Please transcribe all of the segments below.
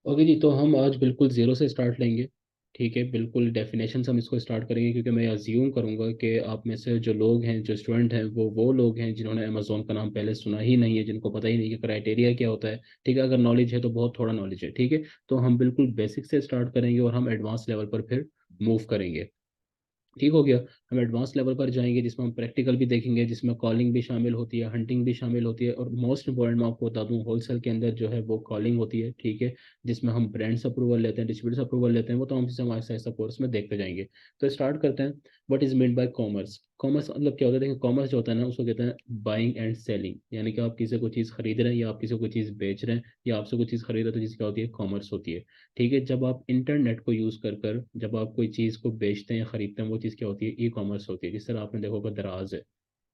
Okay ji, तो हम आज बिल्कुल ज़ीरो से स्टार्ट लेंगे। ठीक है, बिल्कुल डेफिनेशन से हम इसको स्टार्ट करेंगे, क्योंकि मैं अज्यूम करूंगा कि आप में से जो लोग हैं, जो स्टूडेंट हैं, वो लोग हैं जिन्होंने अमेजोन का नाम पहले सुना ही नहीं है, जिनको पता ही नहीं कि क्राइटेरिया क्या होता है। ठीक है, अगर नॉलेज है तो बहुत थोड़ा नॉलेज है। ठीक है, तो हम बिल्कुल बेसिक से स्टार्ट करेंगे और हम एडवांस लेवल पर फिर मूव करेंगे। ठीक हो गया। हम एडवांस लेवल पर जाएंगे जिसमें हम प्रैक्टिकल भी देखेंगे, जिसमें कॉलिंग भी शामिल होती है, हंटिंग भी शामिल होती है, और मोस्ट इंपॉर्टेंट मैं आपको बता दूं, होलसेल के अंदर जो है वो कॉलिंग होती है। ठीक है, जिसमें हम ब्रांड्स अप्रूवल लेते हैं, डिस्ट्रीब्यूटर्स अप्रूवल लेते हैं, वो तो हम इसे हमारे ऐसा कोर्स में देखते जाएंगे। तो स्टार्ट करते हैं। What is mean by commerce? Commerce मतलब क्या होता है? देखिए, कॉमर्स जो होता है ना, उसको कहते हैं बाइंग एंड सेलिंग, यानी कि आप किसी को चीज़ खरीद रहे हैं या आप किसी को कोई चीज़ बेच रहे हैं या आपसे कोई चीज़ खरीद रहे हैं, तो जिसकी क्या होती है? कॉमर्स होती है। ठीक है, जब आप इंटरनेट को यूज़ कर जब आप कोई चीज़ को बेचते हैं या खरीदते हैं, वो चीज़ क्या होती है? ई कॉमर्स होती है। जिस तरह आपने देखा होगा दराज है।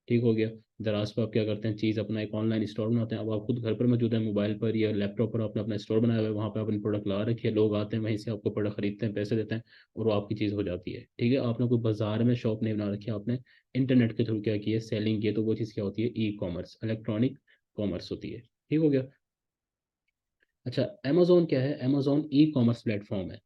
ठीक हो गया। दराज पर आप क्या करते हैं? चीज़ अपना एक ऑनलाइन स्टोर बनाते हैं। अब आप खुद घर पर मौजूद है, मोबाइल पर या लैपटॉप पर आपने अपना स्टोर बनाया हुआ है, वहाँ पर अपनी प्रोडक्ट लगा रखी है, लोग आते हैं वहीं से आपको प्रोडक्ट खरीदते हैं, पैसे देते हैं और वो आपकी चीज़ हो जाती है। ठीक है, आपने कोई बाजार में शॉप नहीं बना रखी है, आपने इंटरनेट के थ्रू क्या किया? सेलिंग की है, तो वो चीज़ क्या होती है? ई कॉमर्स, इलेक्ट्रॉनिक कॉमर्स होती है। ठीक हो गया। अच्छा, अमेजोन क्या है? अमेजोन ई कॉमर्स प्लेटफॉर्म है।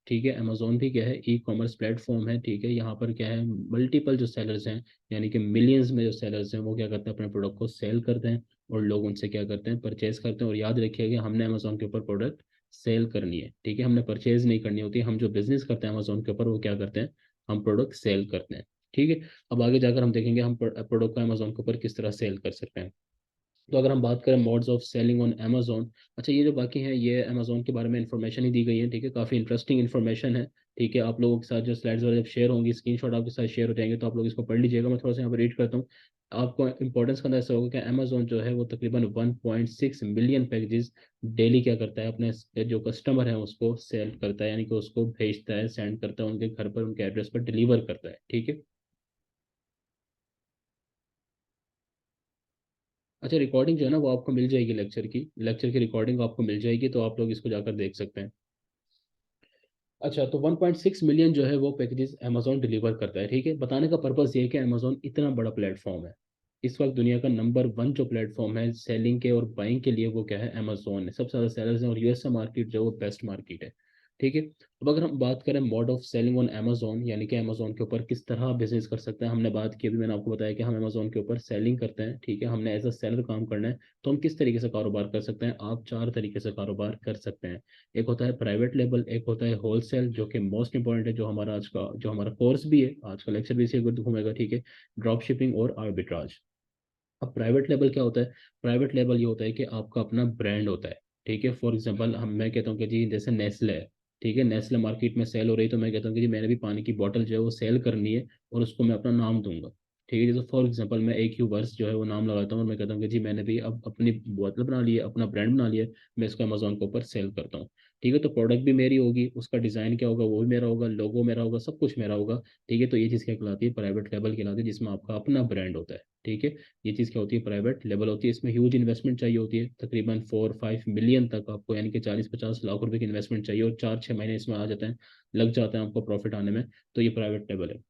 ठीक है, अमेजोन भी क्या है? ई कॉमर्स प्लेटफॉर्म है। ठीक है, यहाँ पर क्या है? मल्टीपल जो सेलर्स हैं, यानी कि मिलियंस में जो सेलर्स हैं, वो क्या करते हैं? अपने प्रोडक्ट को सेल करते हैं और लोग उनसे क्या करते हैं? परचेज करते हैं। और याद रखिएगा, हमने अमेजोन के ऊपर प्रोडक्ट सेल करनी है। ठीक है, हमने परचेज नहीं करनी होती। हम जो बिजनेस करते हैं अमेजोन के ऊपर, वो क्या करते हैं? हम प्रोडक्ट सेल करते हैं। ठीक है, अब आगे जाकर हम देखेंगे हम प्रोडक्ट को अमेजोन के ऊपर किस तरह सेल कर सकते हैं। तो अगर हम बात करें modes of selling on Amazon, अच्छा, ये जो बाकी हैं ये अमेजोन के बारे में इन्फॉर्मेशन ही दी गई है। ठीक है, काफ़ी इंटरेस्टिंग इन्फॉर्मेशन है। ठीक है, आप लोगों के साथ जो स्लाइड्स वगैरह जब शेयर होंगी, स्क्रीनशॉट आपके साथ शेयर हो जाएंगे, तो आप लोग इसको पढ़ लीजिएगा। मैं थोड़ा सा यहाँ पर रीड करता हूँ। आपको इंपॉर्टेंस का अंदाजा ऐसा होगा कि अमेजोन जो है वो तकरीबन 1.6 मिलियन पैकेजेस डेली क्या करता है? अपने जो कस्टमर है उसको सेल करता है, यानी कि उसको भेजता है, सेंड करता है, उनके घर पर, उनके एड्रेस पर डिलीवर करता है। ठीक है। अच्छा, रिकॉर्डिंग जो है ना वो आपको मिल जाएगी, लेक्चर की रिकॉर्डिंग आपको मिल जाएगी, तो आप लोग इसको जाकर देख सकते हैं। अच्छा, तो 1.6 मिलियन जो है वो पैकेजेस अमेजोन डिलीवर करता है। ठीक है, बताने का पर्पस ये है कि अमेजोन इतना बड़ा प्लेटफॉर्म है। इस वक्त दुनिया का नंबर वन जो प्लेटफॉर्म है सेलिंग के और बाइंग के लिए, वो क्या है? अमेजोन है। सबसे ज़्यादा सेलर्स हैं और यूएसए मार्केट जो है वो बेस्ट मार्केट है। ठीक है, अब अगर हम बात करें mode of selling on Amazon, यानी कि अमेजोन के ऊपर किस तरह बिजनेस कर सकते हैं, हमने बात की अभी, मैंने आपको बताया कि हम अमेजोन के ऊपर सेलिंग करते हैं। ठीक है, हमने एज अ सेलर काम करना है। तो हम किस तरीके से कारोबार कर सकते हैं? आप चार तरीके से कारोबार कर सकते हैं। एक होता है प्राइवेट लेबल, एक होता है होलसेल, जो कि मोस्ट इंपॉर्टेंट है, जो हमारा आज का जो हमारा कोर्स भी है, आज का लेक्चर भी इसी के ऊपर घूमेगा। ठीक है, ड्रॉप शिपिंग और आर्बिट्राज। अब प्राइवेट लेबल क्या होता है? प्राइवेट लेबल ये होता है कि आपका अपना ब्रांड होता है। ठीक है, फॉर एग्जांपल हम मैं कहता हूँ कि जी जैसे नेस्ले है। ठीक है, नेस्ले मार्केट में सेल हो रही है, तो मैं कहता हूँ कि जी मैंने भी पानी की बोतल जो है वो सेल करनी है और उसको मैं अपना नाम दूंगा। ठीक है, जैसे फॉर एग्जांपल मैं एक ही वर्ष जो है वो नाम लगाता हूँ और मैं कहता हूँ कि जी मैंने भी अब अपनी बोतल बना ली है, अपना ब्रांड बना लिया है, मैं इसको अमेजोन के ऊपर सेल करता हूँ। ठीक है, तो प्रोडक्ट भी मेरी होगी, उसका डिज़ाइन क्या होगा वो भी मेरा होगा, लोगो मेरा होगा, सब कुछ मेरा होगा। ठीक है, तो ये चीज़ क्या कहलाती है? प्राइवेट लेबल कहलाती है, जिसमें आपका अपना ब्रांड होता है। ठीक है, ये चीज़ क्या होती है? प्राइवेट लेवल होती है। इसमें ह्यूज इन्वेस्टमेंट चाहिए होती है, तकरीबन 4-5 मिलियन तक आपको, यानी कि 40-50 लाख रुपए की इन्वेस्टमेंट चाहिए, और 4-6 महीने इसमें आ जाते हैं, लग जाते हैं आपको प्रॉफिट आने में। तो ये प्राइवेट लेवल है।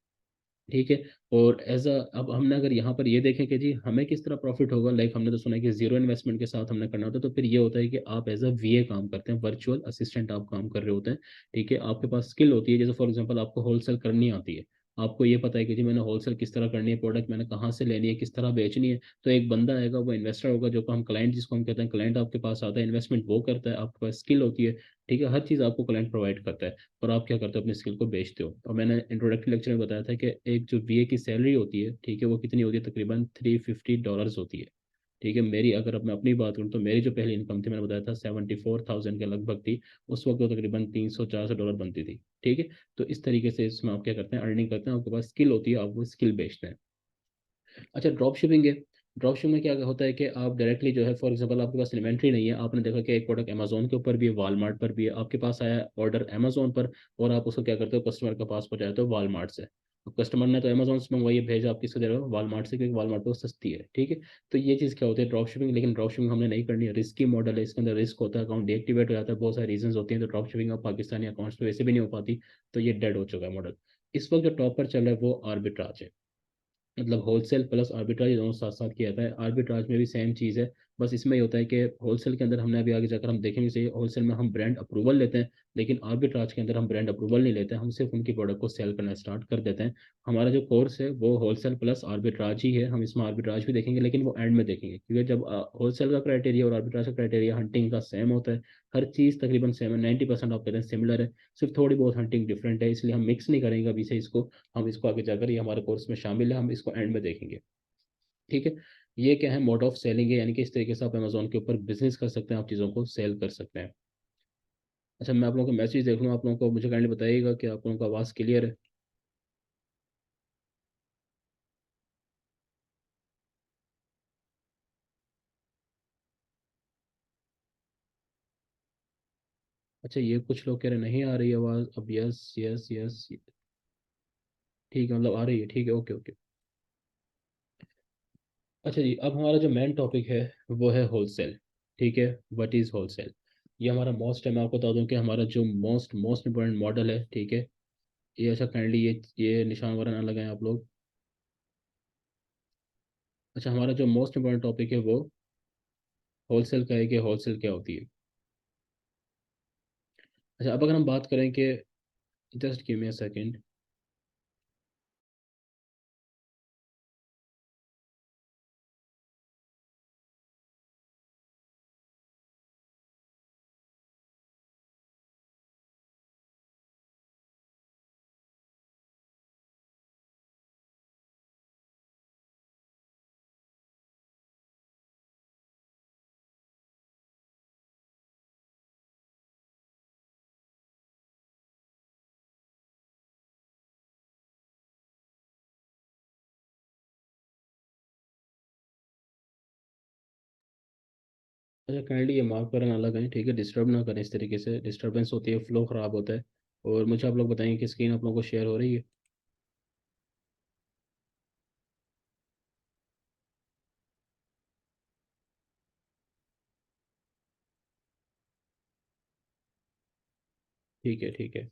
ठीक है, और एज अ अब हमने अगर यहाँ पर ये देखें कि जी हमें किस तरह प्रॉफिट होगा, लाइक हमने तो सुना है कि जीरो इन्वेस्टमेंट के साथ हमने करना होता है, तो फिर ये होता है कि आप एज अ वीए काम करते हैं, वर्चुअल असिस्टेंट आप काम कर रहे होते हैं। ठीक है, आपके पास स्किल होती है, जैसे फॉर एग्जांपल आपको होलसेल करनी आती है, आपको ये पता है कि जी मैंने होलसेल किस तरह करनी है, प्रोडक्ट मैंने कहाँ से लेनी है, किस तरह बेचनी है। तो एक बंदा आएगा, वो इन्वेस्टर होगा, जो को हम क्लाइंट जिसको हम कहते हैं, क्लाइंट आपके पास आता है, इन्वेस्टमेंट वो करता है, आपके पास स्किल होती है। ठीक है, हर चीज़ आपको क्लाइंट प्रोवाइड करता है, और आप क्या करते हो? अपनी स्किल को बेचते हो। और मैंने इंट्रोडक्टरी लेक्चर में बताया था कि एक जो बीए की सैलरी होती है, ठीक है, वो कितनी होती है? तकरीबन $350 होती है। ठीक है, मेरी अगर अब मैं अपनी बात करूँ, तो मेरी जो पहली इनकम थी, मैंने बताया था 74,000 के लगभग थी। उस वक्त वो तकरीबन 300-400 डॉलर बनती थी। ठीक है, तो इस तरीके से इसमें आप क्या करते हैं? अर्निंग करते हैं, आपके पास स्किल होती है, आप वो स्किल बेचते हैं। अच्छा, ड्रॉप शिपिंग है। ड्रॉप शिपिंग में क्या होता है कि आप डायरेक्टली जो है, फॉर एग्जांपल आपके पास इन्वेंट्री नहीं है, आपने देखा कि एक प्रोडक्ट अमेजोन के ऊपर भी है, वालमार्ट पर भी है, आपके पास आया ऑर्डर अमेजोन पर, और आप उसको क्या करते हो? कस्टमर के पास पहुंचाते हो वालमार्ट से। अब कस्टमर ने तो अमेजोन से मंगवाई है, भेजा आप किससे दे रहे हो? वालमार्ट से, क्योंकि वालमार्ट पर वो सस्ती है। ठीक है, तो ये चीज़ क्या होती है? Drop shipping. लेकिन ड्रॉप शिपिंग हमने नहीं करनी है, रिस्की मॉडल है, इसके अंदर रिस्क होता है, अकाउंट डीएक्टिवेट हो जाता है, बहुत सारे रीजन होती हैं, तो ड्रॉप शिपिंग अब पाकिस्तानी अकाउंट्स पे वैसे भी नहीं हो पाती। तो ये डेड हो चुका है मॉडल। इस वक्त जो टॉप पर चल रहा है वो आर्बिट्राज है, मतलब होलसेल प्लस आर्बिट्राज दोनों साथ साथ किया जाता है। आर्बिट्राज में भी सेम चीज़ है, बस इसमें ये होता है कि होलसेल के अंदर हमने अभी आगे जाकर हम देखेंगे, सही होलसेल में हम ब्रांड अप्रूवल लेते हैं, लेकिन आर्बिट्राज के अंदर हम ब्रांड अप्रूवल नहीं लेते, हम सिर्फ उनकी प्रोडक्ट को सेल करना स्टार्ट कर देते हैं। हमारा जो कोर्स है वो होलसेल प्लस आर्बिट्राज ही है, हम इसमें आर्बिट्राज भी देखेंगे लेकिन वो एंड में देखेंगे, क्योंकि जब होलसेल का क्राइटेरिया और आर्बिट्राज का क्राइटेरिया हंटिंग का सेम होता है, हर चीज़ तकरीबन सेम है, 90% आप कहते हैं सिमिलर है, सिर्फ थोड़ी बहुत हंटिंग डिफरेंट है, इसलिए हम मिक्स नहीं करेंगे अभी से इसको। हम इसको आगे जाकर, ये हमारे कोर्स में शामिल है, हम इसको एंड में देखेंगे। ठीक है। ये क्या है, मोड ऑफ सेलिंग है, यानी कि इस तरीके से आप अमेजोन के ऊपर बिजनेस कर सकते हैं, आप चीज़ों को सेल कर सकते हैं। अच्छा, मैं आप लोगों को मैसेज देख लूँ, आप लोगों को मुझे काइंडली बताइएगा कि आप लोगों का आवाज़ क्लियर है। अच्छा, ये कुछ लोग कह रहे नहीं आ रही आवाज़, अब यस यस यस, ठीक है, मतलब आ रही है, ठीक है, ओके ओके। अच्छा जी, अब हमारा जो मेन टॉपिक है वो है होलसेल। ठीक है, व्हाट इज़ होलसेल। ये हमारा मोस्ट है, मैं आपको बता दूं कि हमारा जो मोस्ट मोस्ट इंपॉर्टेंट मॉडल है। ठीक है, ये अच्छा काइंडली ये निशान वगैरह ना लगाएं आप लोग। अच्छा, हमारा जो मोस्ट इंपॉर्टेंट टॉपिक है वो होलसेल का है, कि होलसेल क्या होती है। अच्छा, अब अगर हम बात करें कि, just give me a second. अच्छा, काइंडली ये मार्क वगैरह ना लगाएं, ठीक है, डिस्टर्ब ना करें, इस तरीके से डिस्टर्बेंस होती है, फ्लो ख़राब होता है। और मुझे आप लोग बताएं कि स्क्रीन आप लोगों को शेयर हो रही है। ठीक है ठीक है।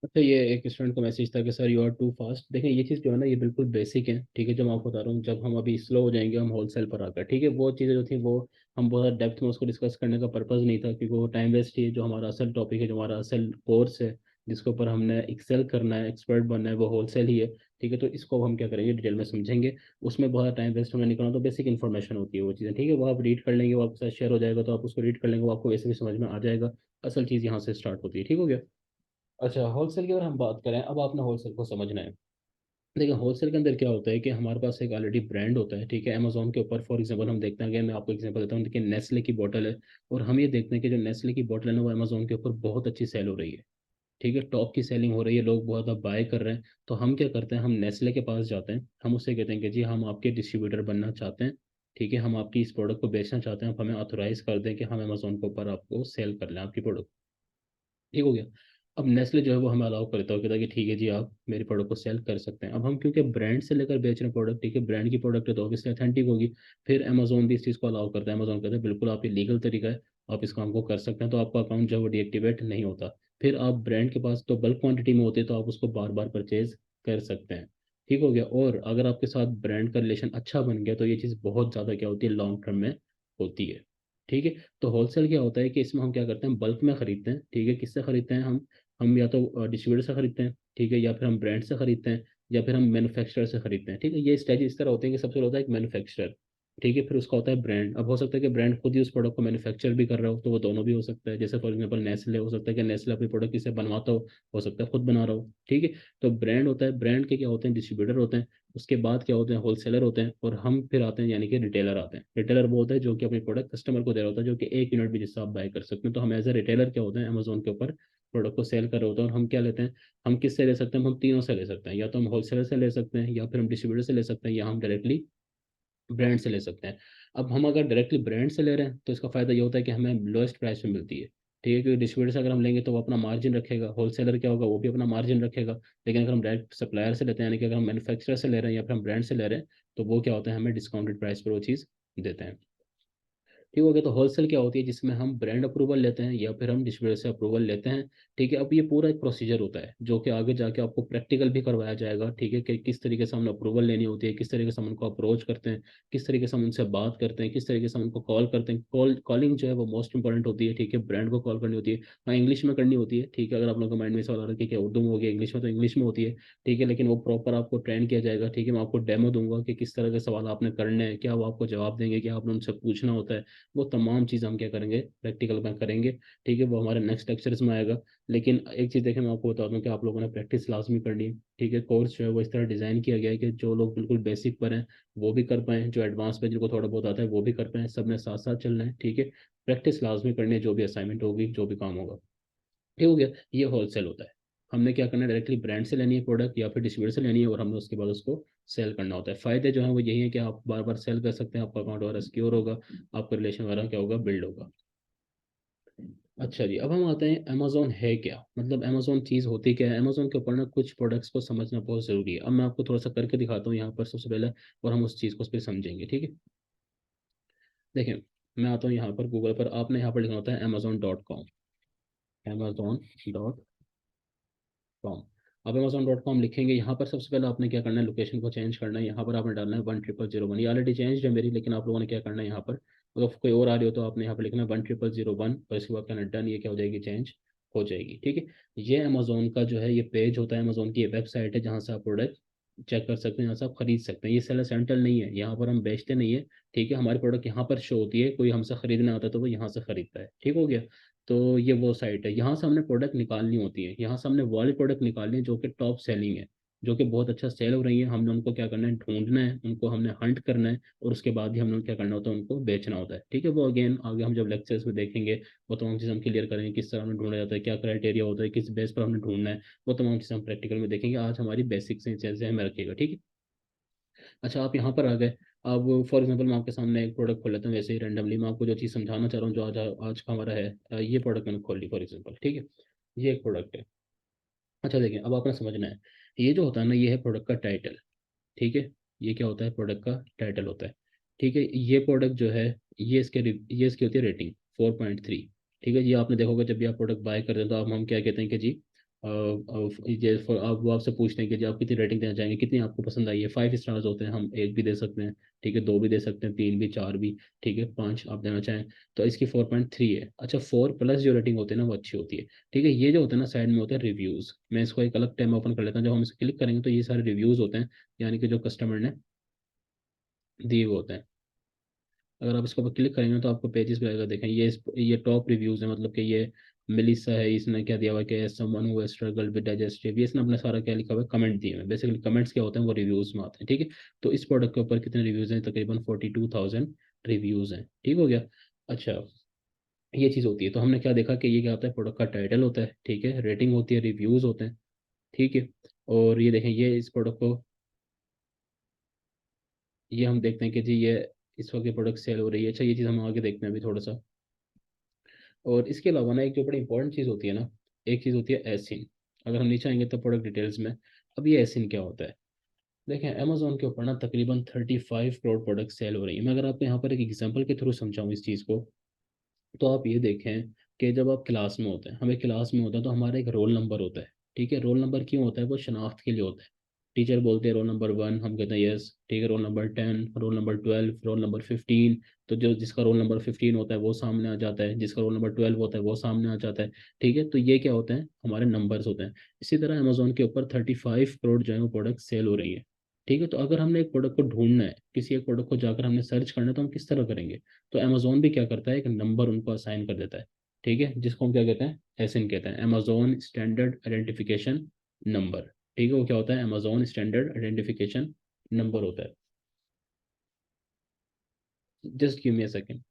अच्छा, ये एक स्टूडेंट का मैसेज था कि sir you are too fast. देखें, ये चीज़ जो है ना, ये बिल्कुल बेसिक है, ठीक है, जो मैं आपको बता रहा हूँ, जब हम अभी स्लो हो जाएंगे हम होलसेल पर आकर, ठीक है, वो चीज़ें जो थी वो हम बहुत डेप्थ में उसको डिस्कस करने का पर्पज़ नहीं था, क्योंकि वो टाइम वेस्ट ही है। जो हमारा असल टॉपिक है, जो हमारा असल कोर्स है, जिसके ऊपर हमने एक्सेल करना है, एक्सपर्ट बनना है, वो होलसेल ही है। ठीक है, तो इसको हम क्या करेंगे, डिटेल में समझेंगे। उसमें बहुत टाइम वेस्ट हमें निकलना, तो बेसिक इन्फॉर्मेशन होती है वो चीज़ें, ठीक है, वो आप रीड कर लेंगे, वो आपके साथ शेयर हो जाएगा, तो आप उसको रीड कर लेंगे, वो आपको वैसे भी समझ में आ जाएगा। असल चीज़ यहाँ से स्टार्ट होती है, ठीक हो गया। अच्छा, होलसेल की अगर हम बात करें, अब आपने होलसेल को समझना है। देखिए, होलसेल के अंदर क्या होता है कि हमारे पास एक ऑलरेडी ब्रांड होता है, ठीक है, अमेजोन के ऊपर फॉर एग्जांपल हम देखते हैं, अगर मैं आपको एग्जांपल देता हूँ, देखिए नेस्ले की बोतल है, और हम ये देखते हैं कि जो नेस्ले की बोतल है ना, वो अमेजोन के ऊपर बहुत अच्छी सेल हो रही है। ठीक है, टॉप की सेलिंग हो रही है, लोग बहुत ज़्यादा बाय कर रहे हैं। तो हम क्या करते हैं, हम नेस्ले के पास जाते हैं, हम उससे कहते हैं कि जी हम आपके डिस्ट्रीब्यूटर बनना चाहते हैं। ठीक है, हम आपकी इस प्रोडक्ट को बेचना चाहते हैं, आप हमें ऑथोराइज कर दें कि हम अमेजोन के ऊपर आपको सेल कर लें आपकी प्रोडक्ट। ठीक हो गया। अब नेस्ले जो है वो हमें अलाउ करता है, कहता है कि ठीक है जी, आप मेरे प्रोडक्ट को सेल कर सकते हैं। अब हम क्योंकि ब्रांड से लेकर बेच रहे हैं प्रोडक्ट, ठीक है, ब्रांड की प्रोडक्ट है तो ऑब्वियसली अथेंटिक होगी। फिर अमेजोन भी इस चीज़ को अलाउ करता है, अमेजोन कहता है बिल्कुल आप ये लीगल तरीका है, आप इस काम को कर सकते हैं, तो आपका अकाउंट जो है वो डीएक्टिवेट नहीं होता। फिर आप ब्रांड के पास तो बल्क क्वांटिटी में होते हैं, तो आप उसको बार बार परचेज कर सकते हैं। ठीक हो गया। और अगर आपके साथ ब्रांड का रिलेशन अच्छा बन गया, तो ये चीज़ बहुत ज़्यादा क्या होती है, लॉन्ग टर्म में होती है। ठीक है। तो होलसेल क्या होता है कि इसमें हम क्या करते हैं, बल्क में खरीदते हैं। ठीक है, किससे खरीदते हैं हम या तो डिस्ट्रीब्यूटर से खरीदते हैं, ठीक है, या फिर हम ब्रांड से खरीदते हैं, या फिर हम मैन्युफैक्चरर से खरीदते हैं। ठीक है, ये स्टेज इस तरह होते हैं कि सबसे पहले होता है एक मैन्युफैक्चरर। ठीक है, फिर उसका होता है ब्रांड। अब हो सकता है कि ब्रांड खुद ही उस प्रोडक्ट को मैन्युफैक्चर भी कर रहा हो, तो वो दोनों भी हो सकता है। जैसे फॉर एग्जांपल नेस्ले, हो सकता है कि नेस्ले अपनी प्रोडक्ट किसे बनवाता हो सकता है खुद बना रहा हो। ठीक है, तो ब्रांड होता है, ब्रांड के क्या होते हैं, डिस्ट्रीब्यूटर होते हैं। उसके बाद क्या होते हैं, होलसेलर होते हैं, और हम फिर आते हैं यानी कि रिटेलर आते हैं। रिटेलर वो होता है जो कि अपनी प्रोडक्ट कस्टमर को दे रहा होता है, जो कि एक यूनिट भी जिससे आप बाय कर सकते हैं। तो हम एज ए रिटेलर क्या होते हैं, अमेजोन के ऊपर प्रोडक्ट को सेल कर रहे होते हैं। और हम क्या लेते हैं, हम किससे ले सकते हैं, हम तीनों से ले सकते हैं, या तो हम होलसेलर से ले सकते हैं, या फिर हम डिस्ट्रीब्यूटर से ले सकते हैं, या हम डायरेक्टली ब्रांड से ले सकते हैं। अब हम अगर डायरेक्टली ब्रांड से ले रहे हैं, तो इसका फ़ायदा ये होता है कि हमें लोएस्ट प्राइस में मिलती है। ठीक है, क्योंकि डिस्ट्रीब्यूटर से अगर हम लेंगे तो वो अपना मार्जिन रखेगा, होलसेलर क्या होगा, वो भी अपना मार्जिन रखेगा। लेकिन अगर हम डायरेक्ट सप्लायर से लेते हैं, यानी कि अगर हम मैन्युफैक्चरर से ले रहे हैं या फिर हम ब्रांड से ले रहे हैं, तो वो क्या होता है, हमें डिस्काउंटेड प्राइस पर वो चीज़ देते हैं। ठीक हो गया। तो होलसेल क्या होती है, जिसमें हम ब्रांड अप्रूवल लेते हैं या फिर हम डिस्ट्रीब्यूटर से अप्रूवल लेते हैं। ठीक है, अब ये पूरा एक प्रोसीजर होता है जो कि आगे जाके आपको प्रैक्टिकल भी करवाया जाएगा। ठीक है, कि किस तरीके से हमने अप्रूवल लेनी होती है, किस तरीके से हम उनको अप्रोच करते हैं, किस तरीके से हम उनसे बात करते हैं, किस तरीके से हम उनको कॉल करते हैं। कॉलिंग जो है वो मोस्ट इंपॉर्टेंट होती है। ठीक है, ब्रांड को कॉल करनी होती है। हाँ, इंग्लिश में करनी होती है। ठीक है, अगर आप लोगों का माइंड में सवाल आ रहा है कि उर्दू में हो गया, इंग्लिश में, तो इंग्लिश में होती है। ठीक है, लेकिन वो प्रॉपर आपको ट्रेन किया जाएगा। ठीक है, मैं आपको डेमो दूंगा कि किस तरह के सवाल आपने करने हैं, क्या वो आपको जवाब देंगे, क्या आपने उनसे पूछना होता है। वो तमाम चीज़ हम क्या करेंगे, प्रैक्टिकल में करेंगे। ठीक है, वो हमारे नेक्स्ट लेक्चर्स में आएगा। लेकिन एक चीज़ देखें, मैं आपको बता दूं कि आप लोगों ने प्रैक्टिस लाजमी करनी है। ठीक है, कोर्स जो है वो इस तरह डिज़ाइन किया गया है कि जो लोग बिल्कुल बेसिक पर हैं वो भी कर पाएँ, जो एडवांस पे जिनको थोड़ा बहुत आता है वो भी कर पाएँ, सब ने साथ साथ चलना है। ठीक है, प्रैक्टिस लाजमी करनी है, जो भी असाइनमेंट होगी, जो भी काम होगा। ठीक हो गया। ये होलसेल होता है। हमने क्या करना है, डायरेक्टली ब्रांड से लेनी है प्रोडक्ट या फिर डिस्ट्रीब्यूटर से लेनी है, और हमने उसके बाद उसको सेल करना होता है। फायदे जो है वो यही है कि आप बार बार सेल कर सकते हैं, आपका अकाउंट वगैरह सिक्योर होगा, आपका रिलेशन वगैरह क्या होगा, बिल्ड होगा। अच्छा जी, अब हम आते हैं अमेजोन है क्या, मतलब अमेजोन चीज़ होती क्या है। अमेजोन के ऊपर ना कुछ प्रोडक्ट्स को समझना बहुत ज़रूरी है। अब मैं आपको थोड़ा सा करके दिखाता हूँ यहाँ पर सबसे पहले, और हम उस चीज़ को फिर समझेंगे। ठीक है, देखिए, मैं आता हूँ यहाँ पर गूगल पर। आपने यहाँ पर लिखना होता है amazon.com, amazon.com। आप amazon.com लिखेंगे, यहाँ पर सबसे पहले आपने क्या करना है, लोकेशन को चेंज करना है। यहाँ पर आपने डालना है 10001। ये ऑलरेडी चेंज है मेरी, लेकिन आप लोगों ने क्या करना है यहाँ पर, अगर कोई और आ रही हो तो आपने यहाँ पर लिखना है 10001, और इसके बाद क्या डन, ये क्या हो जाएगी, चेंज हो जाएगी। ठीक है, ये अमेजोन का जो है ये पेज होता है, अमेजोन की ये वेबसाइट है जहाँ से आप प्रोडक्ट चेक कर सकते हैं, यहाँ से आप खरीद सकते हैं। ये सेलर सेंट्रल नहीं है, यहाँ पर हम बेचते नहीं है। ठीक है, हमारी प्रोडक्ट यहाँ पर शो होती है, कोई हमसे खरीदना आता है तो वो यहाँ से खरीदता है। ठीक हो गया। तो ये वो साइट है, यहाँ से हमने प्रोडक्ट निकालनी होती है। यहाँ से हमने वाली प्रोडक्ट निकालनी है जो कि टॉप सेलिंग है, जो कि बहुत अच्छा सेल हो रही है। हमने उनको क्या करना है, ढूंढना है, उनको हमने हंट करना है, और उसके बाद ही हमने क्या करना होता है, उनको बेचना होता है। ठीक है, वो अगेन आगे हम जब लेक्चर्स में देखेंगे, वो तमाम चीज़ हम क्लियर करेंगे, किस तरह हमें ढूंढा जाता है, क्या क्राइटेरिया होता है, किस बेस पर हमने ढूंढना है। वो तमाम चीज़ हम प्रैक्टिकल में देखेंगे। आज हमारी बेसिक से चीज़ें हमें रखिएगा। ठीक है। अच्छा, आप यहाँ पर आ गए। अब फॉर एग्जांपल मैं आपके सामने एक प्रोडक्ट खोल लेता हूँ, वैसे ही रैंडमली मैं आपको जो चीज़ समझाना चाह रहा हूँ, जो आज आज का हमारा है, ये प्रोडक्ट मैंने खोल ली फॉर एग्जांपल। ठीक है, ये एक प्रोडक्ट है। अच्छा देखिए, अब आपने समझना है, ये जो होता है ना, ये है प्रोडक्ट का टाइटल। ठीक है, ये क्या होता है, प्रोडक्ट का टाइटल होता है। ठीक है, ये प्रोडक्ट जो है, ये इसकी होती है रेटिंग 4.3। ठीक है, ये आपने देखोगे जब भी आप प्रोडक्ट बाय करते हैं तो आप हम क्या कहते हैं कि जी ये आप वो आपसे पूछते हैं कि जी आप कितनी रेटिंग देना चाहेंगे, कितनी आपको पसंद आई है। 5 स्टार्स होते हैं, हम एक भी दे सकते हैं। ठीक है, दो भी दे सकते हैं, तीन भी, चार भी। ठीक है, पाँच आप देना चाहें तो इसकी 4.3 है। अच्छा, 4+ जो रेटिंग होती है ना वो अच्छी होती है। ठीक है, ये जो होता है ना साइड में होते हैं रिव्यूज़। मैं इसको एक अलग टैब ओपन कर लेता हूँ, जब हम इसे क्लिक करेंगे तो ये सारे रिव्यूज़ होते हैं, यानी कि जो कस्टमर ने दिए हुए होते हैं। अगर आप इसके ऊपर क्लिक करेंगे तो आपको पेजेस पे आएगा। देखें, ये टॉप रिव्यूज़ है, मतलब कि ये मेलिसा है, इसने क्या दिया हुआ है कि someone who struggle with digestive, ये इसने अपना सारा क्या लिखा हुआ है, कमेंट दिए हुए हैं। बेसिकली कमेंट्स क्या होते हैं, वो रिव्यूज़ में आते हैं। ठीक है, तो इस प्रोडक्ट के ऊपर कितने रिव्यूज़ हैं, तकरीबन 42,000 रिव्यूज़ हैं। ठीक हो गया। अच्छा, ये चीज़ होती है। तो हमने क्या देखा कि ये क्या होता है, प्रोडक्ट का टाइटल होता है। ठीक है, रेटिंग होती है, रिव्यूज़ होते हैं। ठीक है, और ये देखें, ये इस प्रोडक्ट को, ये हम देखते हैं कि जी ये इस वक्त ये प्रोडक्ट सेल हो रही है। अच्छा, ये चीज़ हम आगे देखते हैं अभी थोड़ा सा। और इसके अलावा ना एक जो बड़ी इंपॉर्टेंट चीज़ होती है ना, एक चीज़ होती है एसिन। अगर हम नीचे आएंगे तो प्रोडक्ट डिटेल्स में, अब ये एसिन क्या होता है। देखें, अमेजोन के ऊपर ना तकरीबन 35 करोड़ प्रोडक्ट सेल हो रही है। मैं अगर आपको यहाँ पर एक एग्जांपल के थ्रू समझाऊँ इस चीज़ को, तो आप ये देखें कि जब आप क्लास में होते हैं, हमें क्लास में होता है तो हमारा एक रोल नंबर होता है। ठीक है, रोल नंबर क्यों होता है, वो शनाख्त के लिए होता है। टीचर बोलते हैं रोल नंबर 1, हम कहते हैं यस। ठीक है, roll number 10, roll number 12, roll number 15। तो जो जिसका रोल नंबर 15 होता है वो सामने आ जाता है, जिसका रोल नंबर 12 होता है वो सामने आ जाता है। ठीक है, तो ये क्या होते हैं, हमारे नंबर्स होते हैं। इसी तरह अमेजोन के ऊपर 35 करोड़ जो है वो प्रोडक्ट सेल हो रही है। ठीक है, तो अगर हमने एक प्रोडक्ट को ढूंढना है, किसी एक प्रोडक्ट को जाकर हमने सर्च करना है, तो हम किस तरह करेंगे। तो अमेजोन भी क्या करता है, एक नंबर उनको असाइन कर देता है। ठीक है, जिसको हम क्या कहते हैं, एसिन कहते हैं, अमेजोन स्टैंडर्ड आइडेंटिफिकेशन नंबर। ठीक है, वो क्या होता है, अमेजोन स्टैंडर्ड आइडेंटिफिकेशन नंबर होता है। Just give me a second.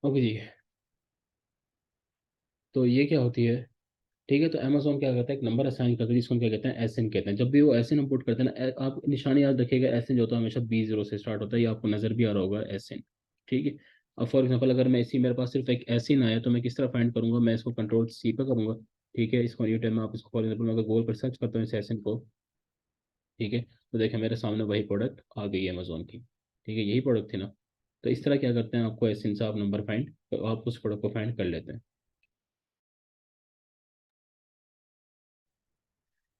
Okay ji. तो ये क्या होती है, ठीक है। तो अमेजोन क्या करता है, एक नंबर असाइन करता है जिसको क्या कहते हैं, एसएन कहते हैं। जब भी वो एसएन इंपोर्ट करते हैं ना, आप निशानी याद रखिएगा, एसएन जो होता है हमेशा 20 से स्टार्ट होता है, ये आपको नजर भी आ रहा होगा एसएन। ठीक है। अब फॉर एग्जांपल अगर मैं इसी, मेरे पास सिर्फ एक एसएन आया तो मैं किस तरह फाइंड करूंगा, मैं इसको कंट्रोल सी पे करूंगा। ठीक है, इसको न्यू टाइम में आप इसको फॉर एग्जांपल मैं अगर गूगल पर सर्च करता हूँ इस एसएन को, ठीक है, तो देखिए मेरे सामने वही प्रोडक्ट आ गई है अमेजोन की। ठीक है, यही प्रोडक्ट थी ना। तो इस तरह क्या करते हैं, आपको एसएन से आप नंबर फाइंड, तो आप उस प्रोडक्ट को फाइंड कर लेते हैं।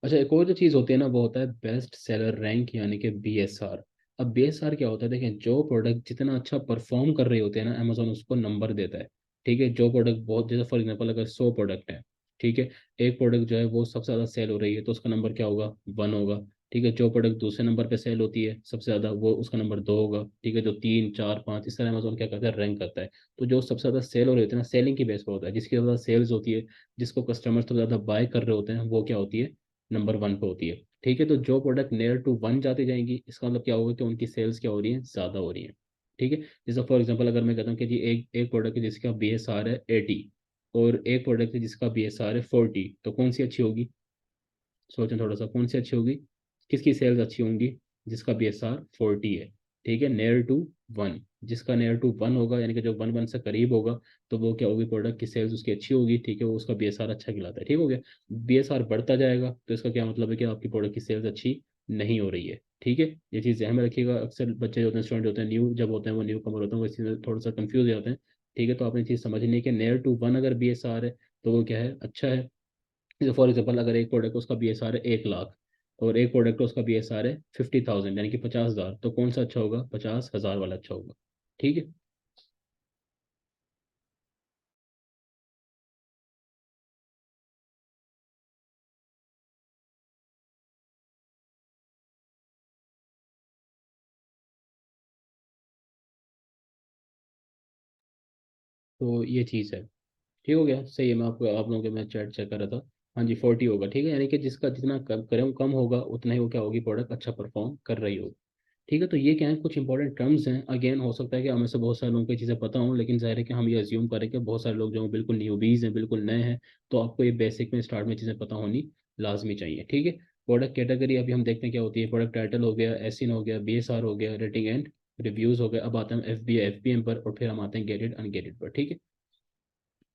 अच्छा, एक और जो चीज़ होती है ना, वो होता है बेस्ट सेलर रैंक, यानी कि बीएसआर। अब बीएसआर क्या होता है, देखें जो प्रोडक्ट जितना अच्छा परफॉर्म कर रहे होते हैं ना, अमेजोन उसको नंबर देता है। ठीक है, जो प्रोडक्ट बहुत, जैसे फॉर एग्जांपल अगर 100 प्रोडक्ट है, ठीक है, एक प्रोडक्ट जो है वो सबसे ज़्यादा सेल हो रही है तो उसका नंबर क्या होगा, 1 होगा। ठीक है, जो प्रोडक्ट दूसरे नंबर पे सेल होती है सबसे ज़्यादा, वो उसका नंबर 2 होगा। ठीक है, जो 3 4 5 इस तरह अमेजोन क्या करता है, रैंक करता है। तो जो सबसे ज़्यादा सेल हो रही होती है ना, सेलिंग की बेस पर होता है, जिसकी ज़्यादा सेल्स होती है, जिसको कस्टमर सबसे ज़्यादा बाय कर रहे होते हैं, वो क्या होती है, नंबर 1 पे होती है। ठीक है, तो जो प्रोडक्ट नियर टू 1 जाती जाएंगी, इसका मतलब क्या होगा कि उनकी सेल्स क्या हो रही है, ज़्यादा हो रही है। ठीक है, जैसे फॉर एग्जांपल अगर मैं कहता हूँ कि जी एक एक प्रोडक्ट है जिसका बीएसआर है 80, और एक प्रोडक्ट है जिसका बीएसआर है 40, तो कौन सी अच्छी होगी, सोचें थोड़ा सा, कौन सी अच्छी होगी, किसकी सेल्स अच्छी होंगी, जिसका बीएसआर 40 है। ठीक है, नियर टू 1, जिसका नियर टू 1 होगा, यानी कि जो 1 से करीब होगा, तो वो क्या होगी, प्रोडक्ट की सेल्स उसकी अच्छी होगी। ठीक है, वो उसका बीएसआर अच्छा खिलाता है। ठीक हो गया। बीएसआर बढ़ता जाएगा तो इसका क्या मतलब है कि आपकी प्रोडक्ट की सेल्स अच्छी नहीं हो रही है। ठीक है, ये चीज़ ध्यान में रखिएगा। अक्सर बच्चे जो होते हैं, स्टूडेंट होते हैं, न्यू जब होते हैं, वो न्यू कमर होते हैं, वो इस चीज़ में थोड़ा सा कंफ्यूज हो जाते हैं। ठीक है, तो आपने चीज़ समझनी है कि नियर टू 1 अगर बीएसआर है तो वो क्या है, अच्छा है। जैसे फॉर एग्जाम्पल अगर एक प्रोडक्ट उसका बी एस आर है 1 लाख, और एक प्रोडक्ट उसका बी एस आर है 50,000, यानी कि 50,000, तो कौन सा अच्छा होगा, 50,000 वाला अच्छा होगा। ठीक है। तो ये चीज़ है। ठीक हो गया, सही है। मैं आपको, आप लोगों के मैं चैट चेक कर रहा था। हाँ जी, 40 होगा। ठीक है, यानी कि जिसका जितना कम होगा उतना ही वो क्या होगी, प्रोडक्ट अच्छा परफॉर्म कर रही होगी। ठीक है, तो ये क्या है, कुछ इंपॉर्टेंट टर्म्स हैं। अगेन हो सकता है कि हमें से बहुत सारे लोगों को ये चीज़ें पता हों, लेकिन जाहिर है कि हम ये अज्यूम करें कि बहुत सारे लोग जो हैं बिल्कुल न्यूबीज हैं, बिल्कुल नए हैं। तो आपको ये बेसिक में स्टार्ट में चीज़ें पता होनी लाजमी चाहिए। ठीक है, प्रोडक्ट कैटेगरी अभी हम देखते हैं क्या होती है। प्रोडक्ट टाइटल हो गया, एसिन हो गया, बीएसआर हो गया, रेटिंग एंड रिव्यूज़ हो गया। अब आते हैं एफ बी एम पर, और फिर हम आते हैं गेटेड अनगेटेड पर। ठीक है,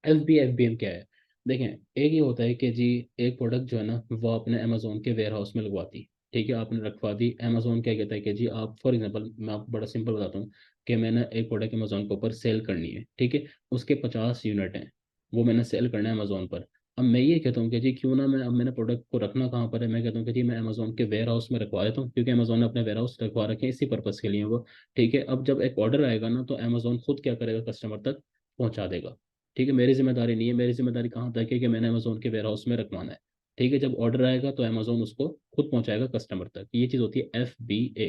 एफ बी एम क्या है, देखें, एक ये होता है कि जी एक प्रोडक्ट जो है ना, वो आपने अमेजोन के वेयर हाउस में लगवाती। ठीक है, आपने रखवा दी। अमेजोन क्या कहता है कि जी आप, फॉर एग्जांपल मैं आपको बड़ा सिंपल बताता हूँ, कि मैंने एक प्रोडक्ट अमेजोन के ऊपर सेल करनी है। ठीक है, उसके 50 यूनिट हैं, वो मैंने सेल करना है अमेजोन पर। अब मैं ये कहता हूँ कि जी क्यों ना मैं, अब मैंने प्रोडक्ट को रखना कहाँ पर है, मैं कहता हूँ कि जी मैं अमेजोन के वेयर हाउस में रखवा देता हूँ, क्योंकि अमेजोन ने अपने वेयर हाउस रखवा रखे हैं इसी पर्पज़ के लिए वो। ठीक है, अब जब एक ऑर्डर आएगा ना, तो अमेजोन खुद क्या करेगा, कस्टमर तक पहुँचा देगा। ठीक है, मेरी जिम्मेदारी नहीं है। मेरी जिम्मेदारी कहाँ तक है, कि मैंने अमेजोन के वेयर हाउस में रखवाना है। ठीक है, जब ऑर्डर आएगा तो अमेजोन उसको खुद पहुंचाएगा कस्टमर तक। ये चीज़ होती है FBA,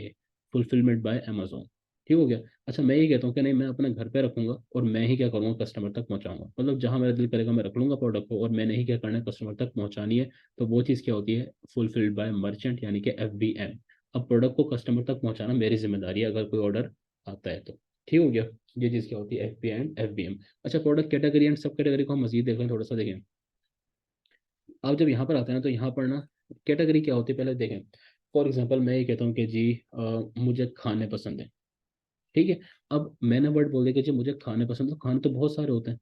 फुलफिलमेंट बाय अमेजोन। ठीक हो गया। अच्छा, मैं ये कहता हूँ कि नहीं, मैं अपने घर पे रखूंगा और मैं ही क्या करूँगा, कस्टमर तक पहुंचाऊंगा। मतलब जहां मेरा दिल करेगा मैं रख लूंगा प्रोडक्ट को, और मैंने ही क्या करना है, कस्टमर तक पहुंचानी है। तो वो चीज़ क्या होती है, फुलफिल्ड बाय मर्चेंट, यानी कि FBM। अब प्रोडक्ट को कस्टमर तक पहुंचाना मेरी जिम्मेदारी है, अगर कोई ऑर्डर आता है तो। ठीक हो गया। ये चीज़ क्या होती है, FBI एंड FBM। अच्छा, प्रोडक्ट कैटेगरी एंड सब कैटेगरी को हम मजीद देख लें, थोड़ा सा देखें। आप जब यहाँ पर आते हैं ना, तो यहाँ पर ना कैटेगरी क्या होती है पहले देखें। फॉर एग्जांपल मैं ये कहता हूँ कि जी मुझे खाने पसंद है। ठीक है, अब मैंने वर्ड बोल दिया कि जी मुझे खाने पसंद है, तो खाने तो बहुत सारे होते हैं।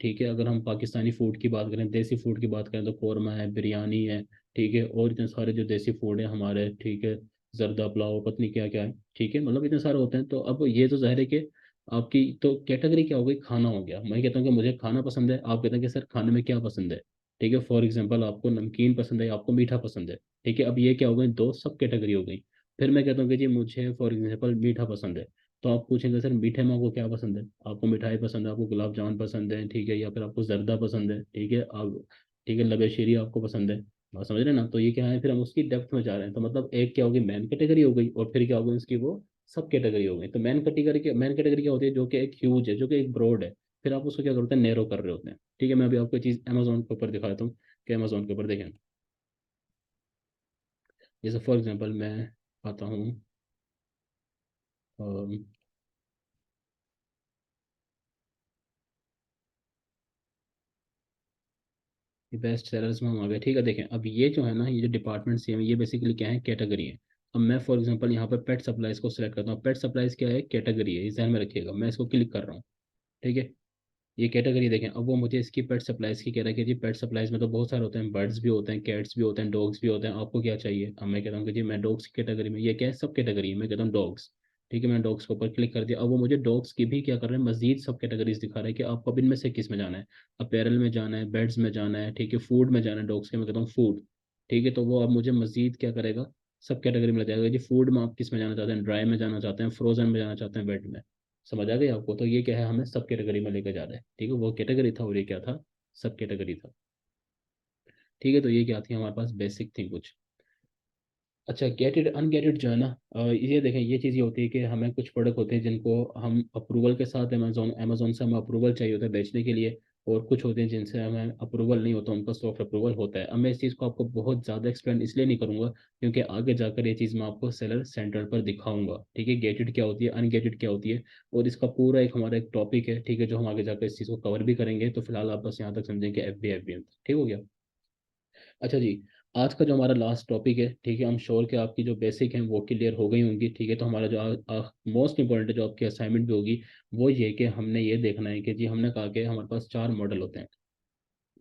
ठीक है, अगर हम पाकिस्तानी फूड की बात करें, देसी फूड की बात करें, तो कौरमा है, बिरयानी है। ठीक है, और इतने सारे जो देसी फूड है हमारे। ठीक है, जर्दा पुलाव, पत्नी क्या क्या है। ठीक है, मतलब इतने सारे होते हैं। तो अब ये तो जाहिर है कि आपकी तो कैटेगरी क्या हो गई, खाना हो गया। मैं कहता हूँ कि मुझे खाना पसंद है, आप कहते हैं कि सर खाने में क्या पसंद है। ठीक है, फॉर एग्जाम्पल आपको नमकीन पसंद है, आपको मीठा पसंद है। ठीक है, अब ये क्या हो गई, दो सब कैटेगरी हो गई। फिर मैं कहता हूँ कि जी मुझे फॉर एग्जाम्पल मीठा पसंद है। तो आप पूछेंगे सर मीठे में आपको क्या पसंद है, आपको मिठाई पसंद है, आपको गुलाब जामुन पसंद है, ठीक है, या फिर आपको जर्दा पसंद है। ठीक है, आप, ठीक है, लबे शीरी आपको पसंद है। आप समझ रहे हैं ना, तो ये क्या है, फिर हम उसकी डेप्थ में जा रहे हैं। तो मतलब एक क्या होगी, मेन कैटेगरी हो गई, और फिर क्या होगी उसकी वो सब कैटेगरी हो गई। तो मेन कैटेगरी क्या होती है, जो कि एक ह्यूज है, जो कि एक ब्रॉड है। फिर आप उसको क्या करते हैं, नैरो कर रहे होते हैं। ठीक है, मैं अभी आपको चीज़ अमेजोन के ऊपर दिखाता हूँ, कि अमेजोन के ऊपर देखें। जैसे फॉर एग्जाम्पल मैं आता हूँ, ये बेस्ट सेलर्स में हम आ गए, ठीक है। देखें अब ये जो है ना, ये जो डिपार्टमेंट सेम है, ये बेसिकली क्या है, कैटेगरी है। अब मैं फॉर एग्जांपल यहाँ पर पेट सप्लाईज को सिलेक्ट करता हूँ। पेट सप्लाईज क्या है, कैटेगरी है, इस ध्यान में रखिएगा। मैं इसको क्लिक कर रहा हूँ, ठीक है। ये कैटेगरी देखें, अब वो मुझे इसकी पेट सप्लाईज की कह रहा है कि जी पेट सप्लाईज में तो बहुत सारे होते हैं, बर्ड्स भी होते हैं, कैट्स भी होते हैं, डॉग्स भी होते हैं, आपको क्या चाहिए। अब मैं कहता हूँ कि जी मैं डॉग्स की कैटेगरी में, ये क्या है, सब कैटेगरी है, मैं कहता हूँ डॉग्स। ठीक है, मैंने डॉग्स के ऊपर क्लिक कर दिया। अब वो मुझे डॉग्स की भी क्या कर रहे हैं, मजीद सब कैटेगरीज दिखा रहे हैं कि आपको अब इनमें से किस में जाना है। अपैरल में जाना है, बेड्स में जाना है, ठीक है, फूड में जाना है डॉग्स के, मैं कहता हूँ फूड। ठीक है, तो वो अब मुझे मजीद क्या करेगा, सब कैटेगरी में ले जाएगा जी। फूड में आप किस में जाना चाहते हैं, ड्राई में जाना चाहते हैं, फ्रोजन में जाना चाहते हैं, वेट में। समझ आ गई आपको। तो ये क्या है, हमें सब कैटेगरी में लेकर जा रहा है, ठीक है। वो कैटेगरी था और ये क्या था, सब कैटेगरी था। ठीक है, तो ये क्या थी हमारे पास, बेसिक थी कुछ। अच्छा, गेटेड अनगेटेड जो है ना, ये देखें, ये चीज़ ये होती है कि हमें कुछ प्रोडक्ट होते हैं जिनको हम अप्रूवल के साथ अमेजोन अमेजोन से हमें अप्रूवल चाहिए होता है बेचने के लिए। और कुछ होते हैं जिनसे हमें अप्रूवल नहीं होता, उनका सॉफ्ट अप्रूवल होता है। अब मैं इस चीज़ को आपको बहुत ज़्यादा एक्सप्लेन इसलिए नहीं करूँगा क्योंकि आगे जाकर ये चीज़ मैं आपको सेलर सेंटर पर दिखाऊंगा, ठीक है। गेटेड क्या होती है, अनगेटेड क्या होती है, और इसका पूरा एक हमारा एक टॉपिक है, ठीक है, जो हम आगे जाकर इस चीज़ को कवर भी करेंगे। तो फिलहाल आप बस यहाँ तक समझेंगे एफ बी एम, ठीक हो गया। अच्छा जी, आज का जो हमारा लास्ट टॉपिक है, ठीक है, हम श्योर कि आपकी जो बेसिक हैं वो क्लियर हो गई होंगी, ठीक है। तो हमारा जो मोस्ट इंपॉर्टेंट जो आपकी असाइनमेंट भी होगी, वो ये कि हमने ये देखना है कि जी हमने कहा कि हमारे पास चार मॉडल होते हैं,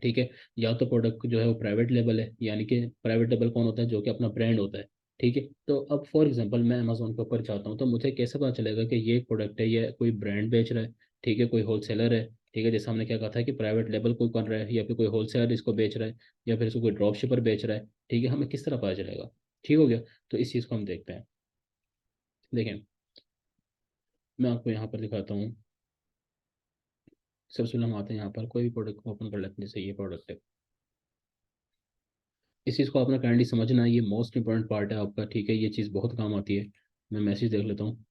ठीक है। या तो प्रोडक्ट जो है वो प्राइवेट लेबल है, यानी कि प्राइवेट लेबल कौन होता है, जो कि अपना ब्रांड होता है, ठीक है। तो अब फॉर एग्जांपल मैं अमेजोन के ऊपर चाहता हूँ, तो मुझे कैसे पता चलेगा कि ये प्रोडक्ट है, ये कोई ब्रांड बेच रहा है, ठीक है, कोई होलसेलर है, ठीक है। जैसे हमने क्या कहा था कि प्राइवेट लेबल कोई कर रहा है, या फिर कोई होलसेलर इसको बेच रहा है, या फिर इसको कोई ड्रॉप शिपर बेच रहा है, ठीक है, हमें किस तरह पता चलेगा। ठीक हो गया। तो इस चीज़ को हम देखते हैं। देखें, मैं आपको यहाँ पर दिखाता हूँ। सबसे पहले हम आते हैं यहाँ पर, कोई भी प्रोडक्ट को ओपन कर लेते हैं, जैसे ये प्रोडक्ट है। इस चीज़ को आपने काइंडली समझना है, ये मोस्ट इंपॉर्टेंट पार्ट है आपका, ठीक है। ये चीज़ बहुत काम आती है। मैं मैसेज देख लेता हूँ।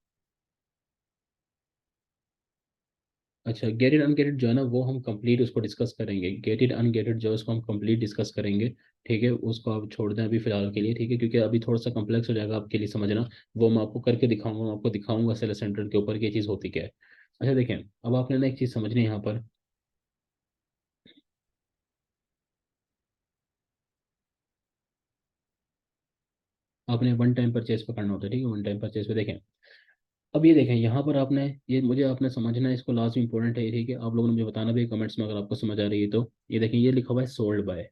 अच्छा, गेटेड अनगेटेड जो है ना, वो हम कंप्लीट उसको डिस्कस करेंगे। गेटेड अनगेटेड जो है उसको हम कंप्लीट डिस्कस करेंगे, ठीक है। उसको आप छोड़ दें अभी फिलहाल के लिए, ठीक है, क्योंकि अभी थोड़ा सा कम्प्लेक्स हो जाएगा आपके लिए समझना। वो मैं आपको करके दिखाऊंगा, मैं आपको दिखाऊंगा सेल सेंटर के ऊपर कि ये चीज़ होती क्या है। अच्छा देखें, अब आपने ना एक चीज़ समझनी है यहाँ पर। आपने वन टाइम परचेज पे करना होता है, ठीक है। वन टाइम परचेज पे देखें, अब ये देखें यहाँ पर आपने, ये मुझे आपने समझना है, इसको लाजमी इंपॉर्टेंट है, ठीक है। आप लोगों ने मुझे बताना भी कमेंट्स में अगर आपको समझ आ रही है तो। ये देखें, ये लिखा हुआ है सोल्ड बाय,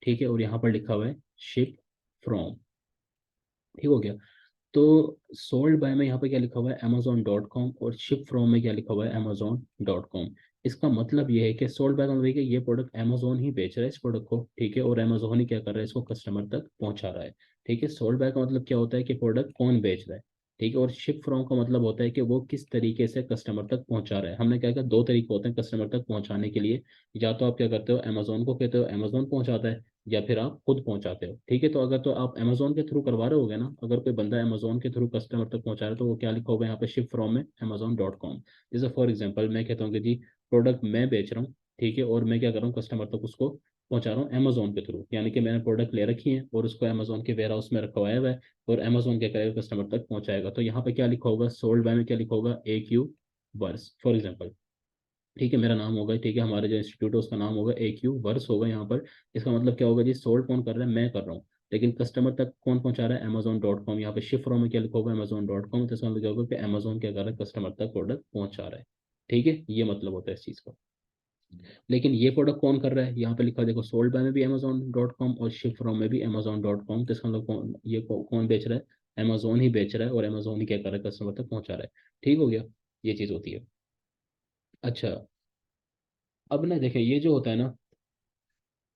ठीक है, और यहाँ पर लिखा हुआ है शिप फ्रॉम, ठीक हो गया। तो सोल्ड बाय में यहाँ पे क्या लिखा हुआ है, amazon.com, और शिप फ्रॉम में क्या लिखा हुआ है, amazon.com। इसका मतलब ये है कि सोल्ड बाय का मतलब है कि ये प्रोडक्ट अमेजोन ही बेच रहा है इस प्रोडक्ट को, ठीक है, और अमेजोन ही क्या कर रहा है, इसको कस्टमर तक पहुंचा रहा है, ठीक है। सोल्ड बाय का मतलब क्या होता है कि प्रोडक्ट कौन बेच रहा है, ठीक है। और शिप फ्रॉम का मतलब होता है कि वो किस तरीके से कस्टमर तक पहुंचा रहा है। हमने क्या कहा, दो तरीके होते हैं कस्टमर तक पहुंचाने के लिए। या तो आप क्या करते हो, अमेजोन को कहते हो, अमेजोन पहुंचाता है, या फिर आप खुद पहुंचाते हो, ठीक है। तो अगर तो आप अमेजोन के थ्रू करवा रहे होगे ना, अगर कोई बंदा अमेजोन के थ्रू कस्टमर तक पहुंचा रहा है, तो वो क्या लिखा होगा यहाँ पे, शिप फ्रॉम में amazon.com। जैसे फॉर एग्जांपल मैं कहता हूँ कि जी प्रोडक्ट मैं बेच रहा हूँ, ठीक है, और मैं क्या कर रहा हूँ, कस्टमर तक उसको पहुंचा रहा हूँ अमेजोन के थ्रू, यानी कि मैंने प्रोडक्ट ले रखी है और उसको अमेजोन के वेयर हाउस में रखवाया हुआ है, और अमेजोन क्या करेगा, कस्टमर तक पहुंचाएगा। तो यहाँ पे क्या लिखा होगा, सोल्ड बाय में क्या लिखा होगा, AQ वर्स फॉर एग्जाम्पल, ठीक है, मेरा नाम होगा, ठीक है, हमारे जो इंस्टीट्यूट है उसका नाम होगा, AQ वर्स होगा यहाँ पर। इसका मतलब क्या होगा जी, सोल्ड कौन कर रहा है, मैं कर रहा हूँ, लेकिन कस्टमर तक कौन पहुंचा रहा है, amazon.com। यहाँ पे शिफ्ट में क्या लिखा होगा, amazon.com। तो इसका मतलब क्या होगा कि अमेजोन क्या कर रहा है, कस्टमर तक प्रोडक्ट पहुंचा रहा है, ठीक है। ये मतलब होता है इस चीज़ का। लेकिन ये प्रोडक्ट कौन कर रहा है, यहाँ पे लिखा है देखो, सोल्ड बाय में भी amazon.com और शिफ्ट फ्रॉम में भी amazon.com। तो इसका मतलब कौन बेच रहा है, अमेजोन ही बेच रहा है, और अमेजोन ही क्या कर रहा है, कस्टमर तक पहुंचा रहा है, ठीक हो गया। ये चीज़ होती है। अच्छा, अब ना देखें, ये जो होता है ना,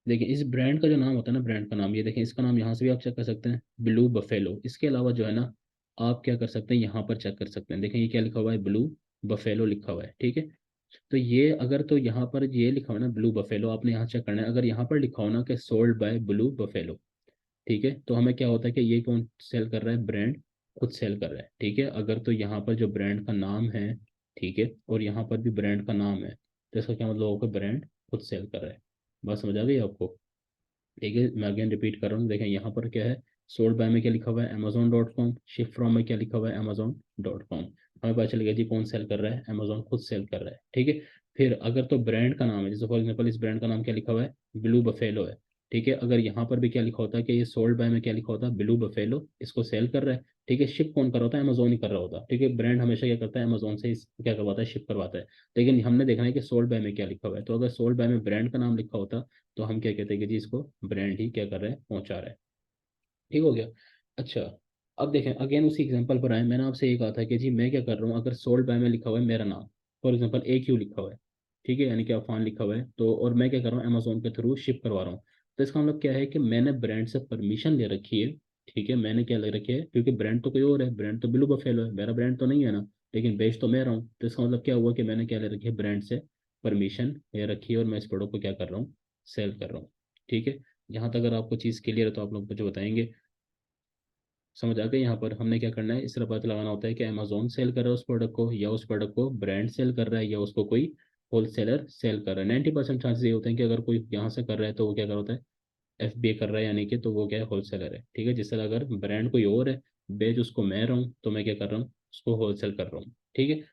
देखिए इस ब्रांड का जो नाम होता है ना, ब्रांड का नाम, ये देखें, इसका नाम यहाँ से भी आप चेक कर सकते हैं, ब्लू बफेलो। इसके अलावा जो है ना, आप क्या कर सकते हैं, यहाँ पर चेक कर सकते हैं। देखें ये क्या लिखा हुआ है, ब्लू बफेलो लिखा हुआ है, ठीक है। तो ये अगर तो यहाँ पर ये लिखा हुआ है ना ब्लू बफेलो, आपने यहाँ चेक करना है। अगर यहाँ पर लिखा हो ना कि सोल्ड बाय ब्लू बफेलो, ठीक है, तो हमें क्या होता है कि ये कौन सेल कर रहा है, ब्रांड खुद सेल कर रहा है, ठीक है। अगर तो यहाँ पर जो ब्रांड का नाम है, ठीक है, और यहाँ पर भी ब्रांड का नाम है, तो इसका क्या मतलब होगा, ब्रांड खुद सेल कर रहा है। बात समझ आ गई आपको। ठीक है, मैं अगेन रिपीट कर रहा हूँ। देखें यहाँ पर क्या है, सोल्ड बाय में क्या लिखा हुआ है, amazon.com। शिफ्ट फ्रॉम में क्या लिखा हुआ है, amazon.com। हमें पता चल गया जी कौन सेल कर रहा है, अमेजोन खुद सेल कर रहा है, ठीक है। फिर अगर तो ब्रांड का नाम है, जैसे फॉर एग्जाम्पल इस ब्रांड का नाम क्या लिखा हुआ है, ब्लू बफेलो है, ठीक है। अगर यहाँ पर भी क्या लिखा होता है कि ये सोल्ड बाय में क्या लिखा होता है, ब्लू बफेलो इसको सेल कर रहा है, ठीक है। शिप कौन कर रहा होता है, अमेजोन ही कर रहा होता है, ठीक है। ब्रांड हमेशा क्या करता है, अमेजोन से क्या करवाता है, शिप करवाता है। लेकिन हमने देखना है कि सोल्ड बाय में क्या लिखा हुआ है, तो अगर सोल्ड बाय में ब्रांड का नाम लिखा होता तो हम क्या कहते हैं कि जी इसको ब्रांड ही क्या कर रहा है, पहुंचा रहा है, ठीक हो गया। अच्छा, अब देखें अगेन उसी एग्जांपल पर आए, मैंने आपसे ये कहा था कि जी मैं क्या कर रहा हूँ, अगर सोल्ड बाय में लिखा हुआ है मेरा नाम, फॉर एग्जांपल ए क्यू लिखा हुआ है, ठीक है, यानी कि अफान लिखा हुआ है, तो और मैं क्या कर रहा हूँ, अमेजोन के थ्रू शिप करवा रहा हूँ। तो इसका मतलब क्या है कि मैंने ब्रांड से परमिशन ले रखी है, ठीक है। मैंने क्या ले रखी है, क्योंकि ब्रांड तो कोई और है, ब्रांड तो ब्लू बफेलो है, मेरा ब्रांड तो नहीं है ना, लेकिन बेच तो मैं रहा हूँ। तो इसका मतलब क्या हुआ कि मैंने क्या ले रखी है, ब्रांड से परमिशन ले रखी है, और मैं इस प्रोडक्ट को क्या कर रहा हूँ, सेल कर रहा हूँ, ठीक है। यहाँ तक अगर आपको चीज़ क्लियर है तो आप लोग मुझे बताएंगे। समझ आ गए। यहाँ पर हमने क्या करना है, इस तरह पता लगाना होता है कि अमेजोन सेल कर रहा है उस प्रोडक्ट को, या उस प्रोडक्ट को ब्रांड सेल कर रहा है, या उसको कोई होलसेलर सेल कर रहा है। 90% चांसेस ये होते हैं कि अगर कोई यहाँ से कर रहा है तो वो क्या कर रहा होता है, FBA कर रहा है, यानी कि तो वो क्या है, होलसेलर है, ठीक है। जिस तरह अगर ब्रांड कोई और है, बेच उसको मैं रहा हूँ, तो मैं क्या कर रहा हूँ, उसको होलसेल कर रहा हूँ, ठीक है।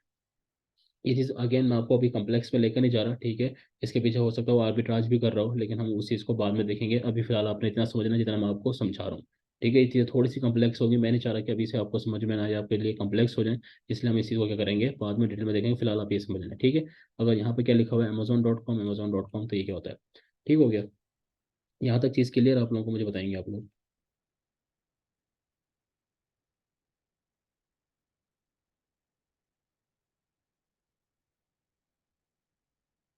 ये चीज़ अगेन मैं आपको अभी कम्प्लेक्स में लेकर नहीं जा रहा, ठीक है। इसके पीछे हो सकता है वो आर्बिट्राज भी कर रहा हो, लेकिन हम उस चीज़ को बाद में देखेंगे। अभी फिलहाल आपने इतना समझना जितना मैं आपको समझा रहा हूँ, ठीक है। ये चीज़ थोड़ी सी कम्प्लेक्स होगी, मैं नहीं चाह रहा कि अभी से आपको समझ में ना आए, आपके लिए कम्प्लेक्स हो जाए, इसलिए हम इस चीज़ को क्या करेंगे, बाद में डिटेल में देखेंगे। फिलहाल आप ये समझ लें, ठीक है। अगर यहाँ पे क्या लिखा हुआ है, अमेजोन.com, अमेजोन.com, तो ये क्या होता है, ठीक हो गया। यहाँ तक चीज़ क्लियर आप लोगों को मुझे बताएंगे आप लोग।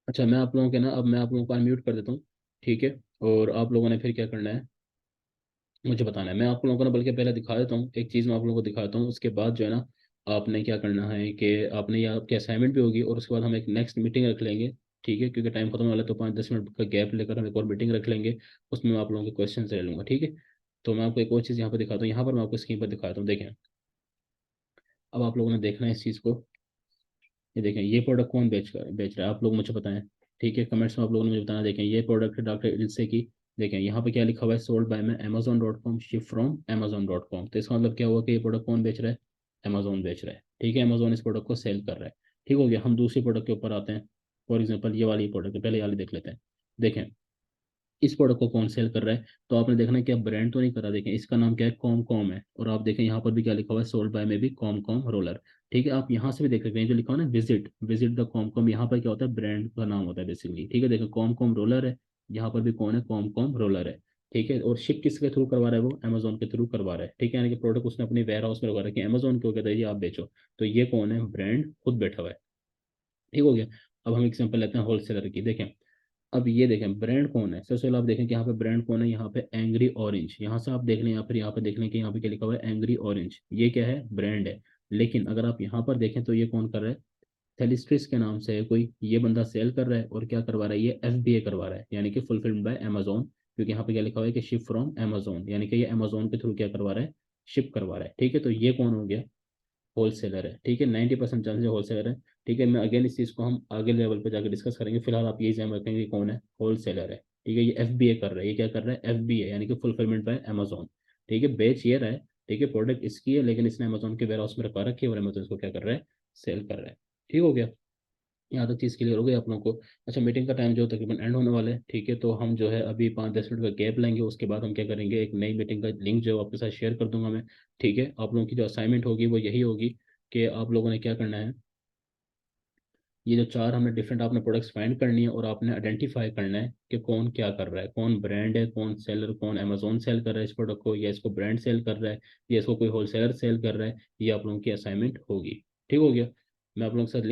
अच्छा, मैं आप लोगों के ना, अब मैं आप लोगों को अनम्यूट कर देता हूँ, ठीक है। और आप लोगों ने फिर क्या करना है, मुझे बताना है। मैं आप लोगों को ना बल्कि पहले दिखा देता हूँ, एक चीज़ मैं आप लोगों को दिखाता हूँ, उसके बाद जो है ना आपने क्या करना है कि आपने, या आपकी असाइनमेंट भी होगी, और उसके बाद हम एक नेक्स्ट मीटिंग रख लेंगे, ठीक है। क्योंकि टाइम खत्म होने वाला है, तो 5-10 मिनट का गैप लेकर हम एक और मीटिंग रख लेंगे, उसमें मैं आप लोगों के क्वेश्चन ले लूँगा, ठीक है। तो मैं आपको एक और चीज़ यहाँ पर दिखाता हूँ, यहाँ पर मैं आपको स्क्रीन पर दिखाता हूँ, देखें। अब आप लोगों ने देखना है इस चीज़ को, ये देखें, ये प्रोडक्ट कौन बेच रहा है, आप लोग मुझे बताएं, ठीक है। कमेंट्स में आप लोगों ने मुझे बताना। देखें, ये प्रोडक्ट है डॉक्टर इल्से की, देखें यहाँ पे क्या लिखा हुआ है, सोल्ड बाय में अमेजोन.com, शिप फ्रॉम अमेजोन.com। तो इसका मतलब क्या हुआ कि ये प्रोडक्ट कौन बेच रहा है, अमेजोन बेच रहा है, ठीक है। अमेजोन इस प्रोडक्ट को सेल कर रहा है, ठीक हो गया। हम दूसरी प्रोडक्ट के ऊपर आते हैं। फॉर एग्जाम्पल ये वाली प्रोडक्ट है, पहले ये वाली देख लेते हैं। देखें, इस प्रोडक्ट को कौन सेल कर रहा है, तो आपने देखना है कि आप ब्रांड तो नहीं कर रहा। देखें, इसका नाम क्या है, कॉम कॉम है, और आप देखें यहाँ पर भी क्या लिखा हुआ है, सोल्ड बाय में भी कॉम कॉम रोलर, ठीक है। आप यहाँ से भी देख सकते हैं, जो लिखा हुआ है ना, visit visit the com com, यहाँ पर क्या होता है, ब्रांड का नाम होता है बेसिकली, ठीक है। देखो, कॉम कॉम रोलर है, यहाँ पर भी कौन है, कॉम कॉम रोलर है, ठीक है। और शिप किसके थ्रू करवा रहा है, वो अमेजोन के थ्रू करवा रहा है, ठीक है। यानी कि प्रोडक्ट उसने अपनी वेयर हाउस में लगा रखी है, अमेजोन को कहता है जी आप बेचो। तो ये कौन है, ब्रांड खुद बैठा हुआ है, ठीक हो गया। अब हम एग्जाम्पल लेते हैं होलसेलर की, देखें। अब ये देखें, ब्रांड कौन है, सबसे पहले आप देखें कि यहाँ पे ब्रांड कौन है, यहाँ पे एंग्री ऑरेंज, यहाँ से आप देख लें, या फिर यहाँ पे देख लें कि यहाँ पे क्या लिखा हुआ है, एंग्री ऑरेंज, ये क्या है, ब्रांड है। लेकिन अगर आप यहाँ पर देखें तो ये कौन कर रहा है, थेलिस्ट्रिस के नाम से है कोई, ये बंदा सेल कर रहा है, और क्या करवा रहा है, ये FBA करवा रहा है, यानी कि फुलफिल्ड बाय अमेजोन। क्योंकि यहाँ पे क्या लिखा हुआ है कि शिप फ्रॉम अमेजोन, यानी कि ये अमेजोन के थ्रू क्या करवा रहा है, शिप करवा रहा है, ठीक है। तो ये कौन हो गया, होलसेलर है, ठीक है। 90% चांसेस होलसेलर है, ठीक है। मैं अगेन इस चीज़ को हम आगे लेवल पे जाकर डिस्कस करेंगे, फिलहाल आप ये एग्जाम रखेंगे कि कौन है, होलसेलर है, ठीक है। ये FBA कर रहा है, ये क्या कर रहा है, FBA, यानी कि फुलफिलमेंट बाय अमेजोन, ठीक है। बेच ये रहा है, ठीक है, प्रोडक्ट इसकी है, लेकिन इसने अमेजोन के वेयर हाउस में रखा रखी है, और अमेजोन इसको क्या कर रहा है, सेल कर रहा है, ठीक हो गया। यहाँ तक चीज़ क्लियर हो गई आप लोगों को। अच्छा, मीटिंग का टाइम जो तकरीबन एंड होने वाला है, ठीक है। तो हम जो है अभी 5-10 मिनट का गैप लेंगे, उसके बाद हम क्या करेंगे, एक नई मीटिंग का लिंक जो है आपके साथ शेयर कर दूंगा मैं, ठीक है। आप लोगों की जो असाइनमेंट होगी वो यही होगी कि आप लोगों ने क्या करना है, ये जो चार हमने डिफरेंट आपने प्रोडक्ट्स फाइंड करनी है, और आपने आइडेंटिफाई करना है कि कौन क्या कर रहा है, कौन ब्रांड है, कौन सेलर, कौन अमेजोन सेल कर रहा है इस प्रोडक्ट को, या इसको ब्रांड सेल कर रहा है, या इसको कोई होलसेलर सेल कर रहा है। ये आप लोगों की असाइनमेंट होगी, ठीक हो गया। मैं आप लोगों के साथ